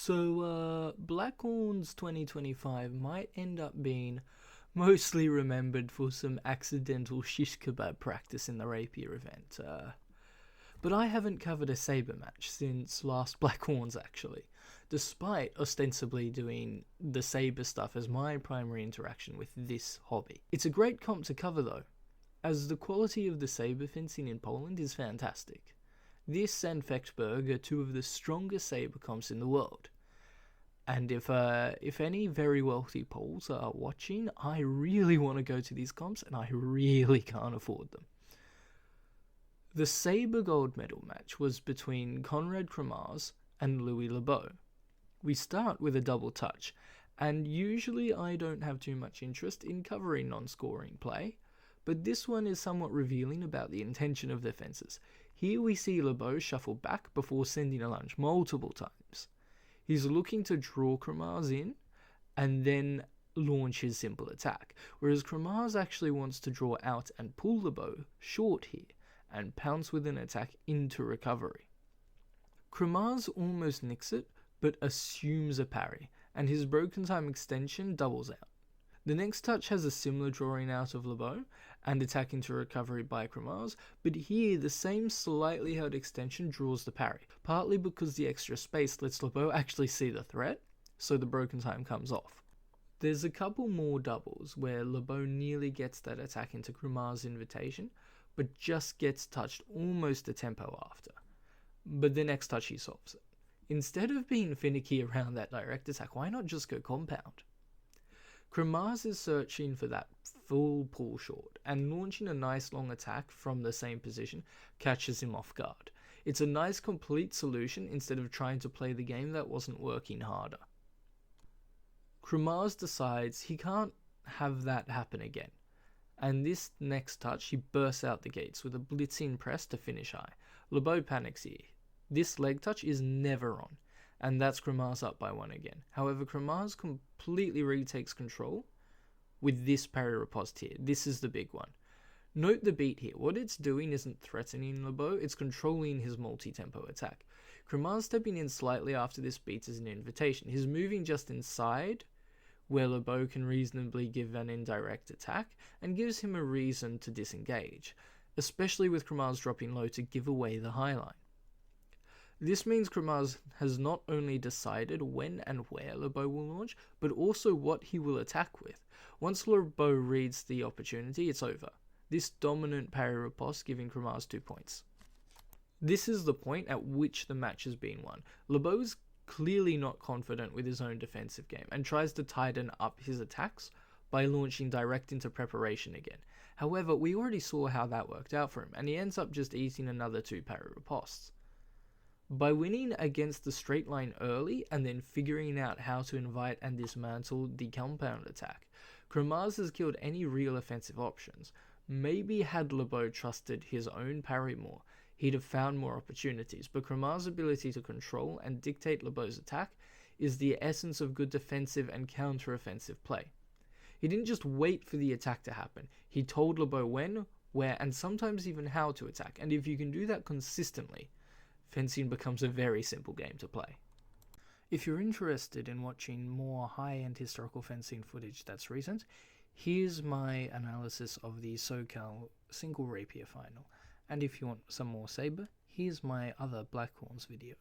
Blackhorns 2025 might end up being mostly remembered for some accidental shish kebab practice in the rapier event. But I haven't covered a sabre match since last Blackhorns actually, despite ostensibly doing the sabre stuff as my primary interaction with this hobby. It's a great comp to cover though, as the quality of the sabre fencing in Poland is fantastic. This and Fechtberg are two of the strongest sabre comps in the world. And if any very wealthy Poles are watching, I really want to go to these comps and I really can't afford them. The sabre gold medal match was between Konrad Kramars and Louis Lebeau. We start with a double touch, and usually I don't have too much interest in covering non-scoring play, but this one is somewhat revealing about the intention of the fences. Here we see Lebeau shuffle back before sending a lunge multiple times. He's looking to draw Kramars in and then launch his simple attack, whereas Kramars actually wants to draw out and pull Lebeau short here and pounce with an attack into recovery. Kramars almost nicks it, but assumes a parry, and his broken time extension doubles out. The next touch has a similar drawing out of Lebeau and attack into recovery by Kramars, but here the same slightly held extension draws the parry, partly because the extra space lets Lebeau actually see the threat, so the broken time comes off. There's a couple more doubles where Lebeau nearly gets that attack into Kramars' invitation, but just gets touched almost a tempo after. But the next touch he solves it. Instead of being finicky around that direct attack, why not just go compound? Kramars is searching for that full pull short, and launching a nice long attack from the same position catches him off guard. It's a nice complete solution instead of trying to play the game that wasn't working harder. Kramars decides he can't have that happen again, and this next touch he bursts out the gates with a blitzing press to finish high. Lebeau panics here. This leg touch is never on, and that's Kramars up by one again. However, Kramars completely retakes control with this parry riposte here. This is the big one. Note the beat here. What it's doing isn't threatening Lebeau, it's controlling his multi-tempo attack. Kramars stepping in slightly after this beat is an invitation. He's moving just inside, where Lebeau can reasonably give an indirect attack, and gives him a reason to disengage, especially with Kramars dropping low to give away the highline. This means Kramars has not only decided when and where Lebeau will launch, but also what he will attack with. Once Lebeau reads the opportunity, it's over. This dominant parry riposte giving Kramars 2 points. This is the point at which the match has been won. Lebeau is clearly not confident with his own defensive game and tries to tighten up his attacks by launching direct into preparation again. However, we already saw how that worked out for him, and he ends up just eating another 2 parry ripostes. By winning against the straight line early and then figuring out how to invite and dismantle the compound attack, Kramars has killed any real offensive options. Maybe had Lebeau trusted his own parry more, he'd have found more opportunities, but Kramars' ability to control and dictate Lebeau's attack is the essence of good defensive and counter-offensive play. He didn't just wait for the attack to happen, he told Lebeau when, where, and sometimes even how to attack, and if you can do that consistently, fencing becomes a very simple game to play. If you're interested in watching more high-end historical fencing footage that's recent, here's my analysis of the SoCal single rapier final. And if you want some more sabre, here's my other Blackhorns video.